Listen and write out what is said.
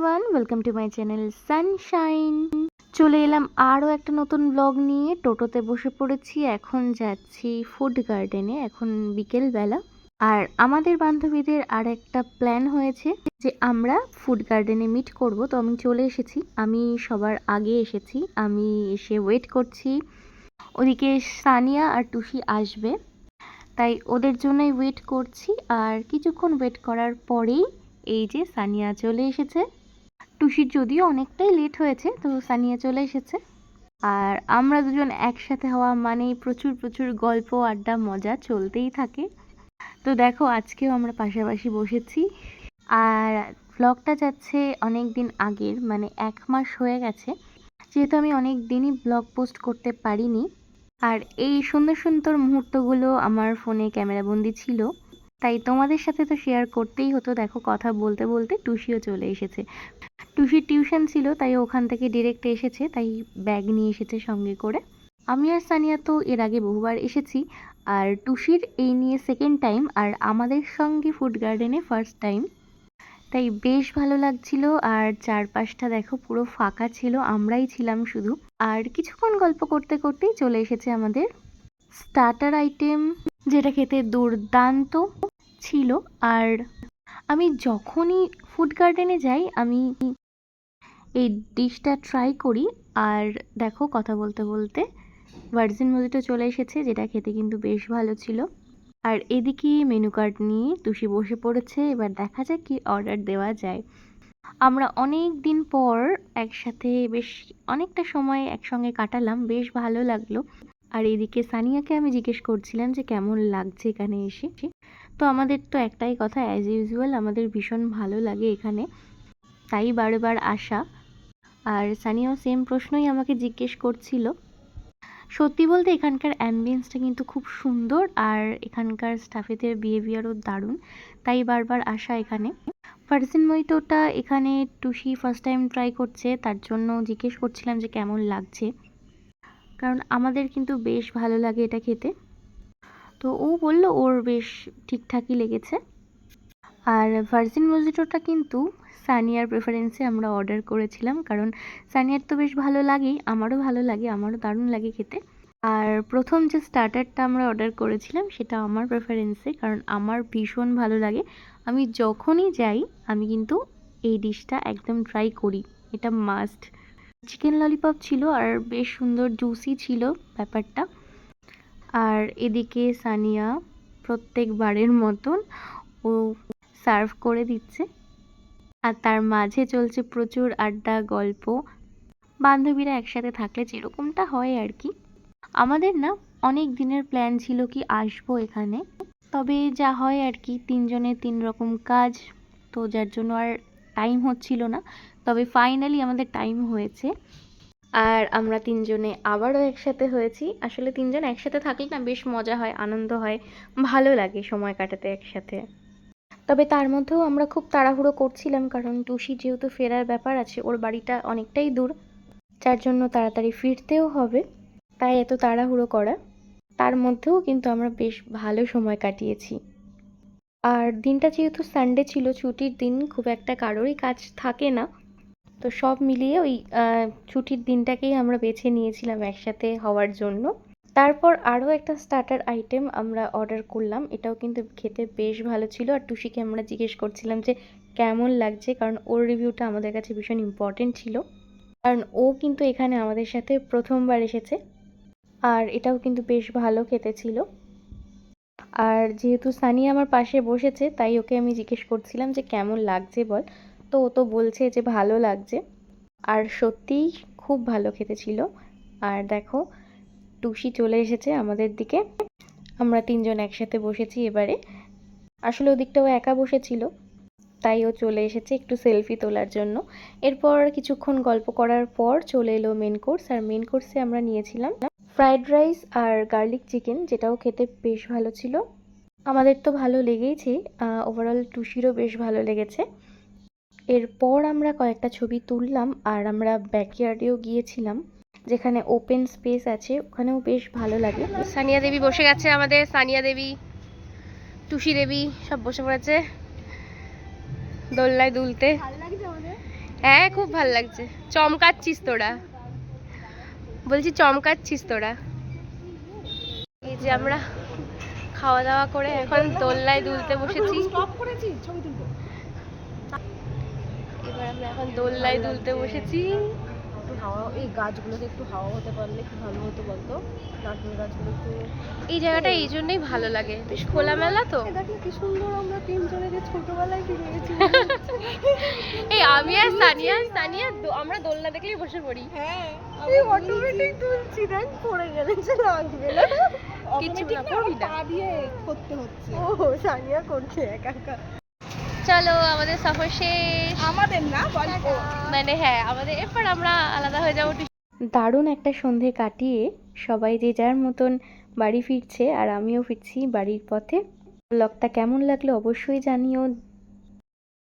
Everyone, welcome to my channel Sunshine. চলে এলাম আরও একটা নতুন ব্লগ নিয়ে। টোটোতে বসে পড়েছি, এখন যাচ্ছি ফুড গার্ডেনে। এখন বিকেলবেলা, আর আমাদের বান্ধবীদের আর একটা প্ল্যান হয়েছে যে আমরা ফুড গার্ডেনে মিট করব। তো আমি চলে এসেছি, আমি সবার আগে এসেছি। আমি এসে ওয়েট করছি, ওদিকে সানিয়া আর টুসি আসবে, তাই ওদের জন্যই ওয়েট করছি। আর কিছুক্ষণ ওয়েট করার পরেই এই যে সানিয়া চলে এসেছে। টুসির যদিও অনেকটাই লেট হয়েছে, তো সানিয়া চলে এসেছে। আর আমরা দুজন একসাথে হওয়া মানেই প্রচুর প্রচুর গল্প, আড্ডা, মজা চলতেই থাকে। তো দেখো, আজকেও আমরা পাশাপাশি বসেছি। আর ব্লগটা যাচ্ছে অনেক দিন আগের, মানে 1 মাস হয়ে গেছে, যেহেতু আমি অনেক দিনই ব্লগ পোস্ট করতে পারিনি। আর এই সুন্দর সুন্দর মুহূর্তগুলো আমার ফোনে ক্যামেরাবন্দি ছিল, তাই তোমাদের সাথে তো শেয়ার করতেই হতো। দেখো, কথা বলতে বলতে টুসিও চলে এসেছে। টুসির টিউশন ছিল, তাই ওখান থেকে ডিরেক্ট এসেছে, তাই ব্যাগ নিয়ে এসেছে সঙ্গে করে। আমি আর সানিয়া তো এর আগে বহুবার এসেছি, আর টুসির এই নিয়ে সেকেন্ড টাইম, আর আমাদের সঙ্গে ফুড গার্ডেনে ফার্স্ট টাইম। তাই বেশ ভালো লাগছিল। আর চারপাশটা দেখো পুরো ফাঁকা ছিল, আমরাই ছিলাম শুধু। আর কিছুক্ষণ গল্প করতে করতেই চলে এসেছে আমাদের স্টার্টার আইটেম, যেটা খেতে দুর্দান্ত ছিল। আর আমি যখনই ফুড গার্ডেনে যাই আমি এই ডিশটা ট্রাই করি। আর দেখো, কথা বলতে বলতে ভার্জিন মজিটো চলে এসেছে, যেটা খেতে কিন্তু বেশ ভালো ছিল। আর এদিকে মেনু কার্ড নিয়ে টুসি বসে পড়েছে, এবার দেখা যাক কি অর্ডার দেওয়া যায়। আমরা অনেক দিন পর একসাথে বেশ অনেকটা সময় একসঙ্গে কাটালাম, বেশ ভালো লাগলো। আর এদিকে সানিয়াকে আমি জিজ্ঞেস করছিলাম যে কেমন লাগছে এখানে এসে। তো আমাদের তো একটাই কথা, অ্যাজ ইউজুয়াল আমাদের ভীষণ ভালো লাগে এখানে, তাই বারবার আসা। আর সানিয়াও সেম প্রশ্নই আমাকে জিজ্ঞেস করছিল। সত্যি বলতে এখানকার অ্যাম্বিয়েন্সটা কিন্তু খুব সুন্দর, আর এখানকার স্টাফেদের বিহেভিয়ারও দারুণ, তাই বারবার আসা এখানে। ভার্জিন মজিটোটা এখানে টুসি ফার্স্ট টাইম ট্রাই করছে, তার জন্য জিজ্ঞেস করছিলাম যে কেমন লাগছে, কারণ আমাদের কিন্তু বেশ ভালো লাগে এটা খেতে। তো ও বলল ওর বেশ ঠিকঠাকই লেগেছে। আর ভার্জিন মজিটোটা কিন্তু সানিয়ার প্রেফারেন্সে আমরা অর্ডার করেছিলাম, কারণ সানিয়ার তো বেশ ভালো লাগেই, আমারও ভালো লাগে, আমারও দারুণ লাগে খেতে। আর প্রথম যে স্টার্টারটা আমরা অর্ডার করেছিলাম সেটা আমার প্রেফারেন্সে, কারণ আমার ভীষণ ভালো লাগে। আমি যখনই যাই আমি কিন্তু এই ডিশটা একদম ট্রাই করি, এটা মাস্ট। চিকেন ললিপপ ছিল, আর বেশ সুন্দর জুসি ছিল ব্যাপারটা। আর এদিকে সানিয়া প্রত্যেকবারের মতন ও সার্ভ করে দিচ্ছে, আর তার মাঝে চলছে প্রচুর আড্ডা, গল্প। বান্ধবীরা একসাথে থাকলে যেরকমটা হয় আর কি। আমাদের না অনেক দিনের প্ল্যান ছিল কি আসবো এখানে, তবে যা হয় আর কি, 3 জনের 3 রকম কাজ, তো যার জন্য আর টাইম হচ্ছিল না। তবে ফাইনালি আমাদের টাইম হয়েছে, আর আমরা 3 জনে আবারও একসাথে হয়েছি। আসলে 3 জন একসাথে থাকলে না বেশ মজা হয়, আনন্দ হয়, ভালো লাগে সময় কাটাতে একসাথে। তবে তার মধ্যেও আমরা খুব তাড়াহুড়ো করছিলাম, কারণ টুসি যেহেতু ফেরার ব্যাপার আছে, ওর বাড়িটা অনেকটাই দূর, যার জন্য তাড়াতাড়ি ফিরতেও হবে, তাই এত তাড়াহুড়ো করা। তার মধ্যেও কিন্তু আমরা বেশ ভালো সময় কাটিয়েছি। আর দিনটা যেহেতু সানডে ছিল, ছুটির দিন, খুব একটা কারোরই কাজ থাকে না, তো সব মিলিয়ে ওই ছুটির দিনটাকেই আমরা বেছে নিয়েছিলাম একসাথে হওয়ার জন্য। তারপর আরও একটা স্টার্টার আইটেম আমরা অর্ডার করলাম, এটাও কিন্তু খেতে বেশ ভালো ছিল। আর টুসিকে আমরা জিজ্ঞেস করছিলাম যে কেমন লাগছে, কারণ ওর রিভিউটা আমাদের কাছে ভীষণ ইম্পর্টেন্ট ছিল, কারণ ও কিন্তু এখানে আমাদের সাথে প্রথমবার এসেছে। আর এটাও কিন্তু বেশ ভালো খেতে ছিল। আর যেহেতু সানি আমার পাশে বসেছে, তাই ওকে আমি জিজ্ঞেস করছিলাম যে কেমন লাগছে বল, তো ও তো বলছে যে ভালো লাগছে। আর সত্যিই খুব ভালো খেতে ছিল। আর দেখো, টুসি চলে এসেছে আমাদের দিকে, আমরা 3 জন একসাথে বসেছি এবারে। আসলে ওদিকটা ও একা বসেছিল, তাই ও চলে এসেছে একটু সেলফি তোলার জন্য। এরপর কিছুক্ষণ গল্প করার পর চলে এলো মেন কোর্স। আর মেন কোর্সে আমরা নিয়েছিলাম ফ্রাইড রাইস আর গার্লিক চিকেন, যেটাও খেতে বেশ ভালো ছিল। আমাদের তো ভালো লেগেইছে, ওভারঅল টুসিরও বেশ ভালো লেগেছে। এরপর আমরা কয়েকটা ছবি তুললাম, আর আমরা ব্যাকইয়ার্ডেও গিয়েছিলাম, যেখানে ওপেন স্পেস আছে, ওখানেও বেশ ভালো লাগে। সানিয়া দেবী বসে গেছে আমাদের, সানিয়া দেবী, টুসি দেবী সব বসে পড়েছে দোলনায় দুলতে। হ্যাঁ খুব ভালো লাগছে, চমকাচ্ছিস তোরা, বলছি চমকাচ্ছিস তোরা। এই যে আমরা খাওয়া দাওয়া করে এখন দোলনায় দুলতে বসেছি। এবার আমরা এখন দোলনায় দুলতে বসেছি। একটু হাওয়া, এই গাছগুলোতে একটু হাওয়া হতে পারলে কি ভালো হতো বলতো, নারকেল গাছগুলো একটু। এই জায়গাটা এই জন্যই ভালো লাগে, বেশ খোলামেলা তো। দেখো কি সুন্দর আমরা তিনজনে যে ছোটবেলায় কি গেছি। এই আমি আর সানিয়া, আমরা দোলনা দেখলেই বসে পড়ি। হ্যাঁ এই অটোমেটিক তুলছি, দেখ পড়ে গেলে যে লাগবে না, কিছু না, পড়বি না। পা দিয়ে করতে হচ্ছে। ও সানিয়া করছে একা একা। চলো আমাদের সফর শেষ। আমাদের না মানে হ্যাঁ আমাদের, এরপর আমরা আলাদা হয়ে যাবো। দারুণ একটা সন্ধে কাটিয়ে সবাই যে যার মতন বাড়ি ফিরছে আর আমিও ফিরছি বাড়ির পথে। ব্লগটা কেমন লাগলো অবশ্যই জানিও।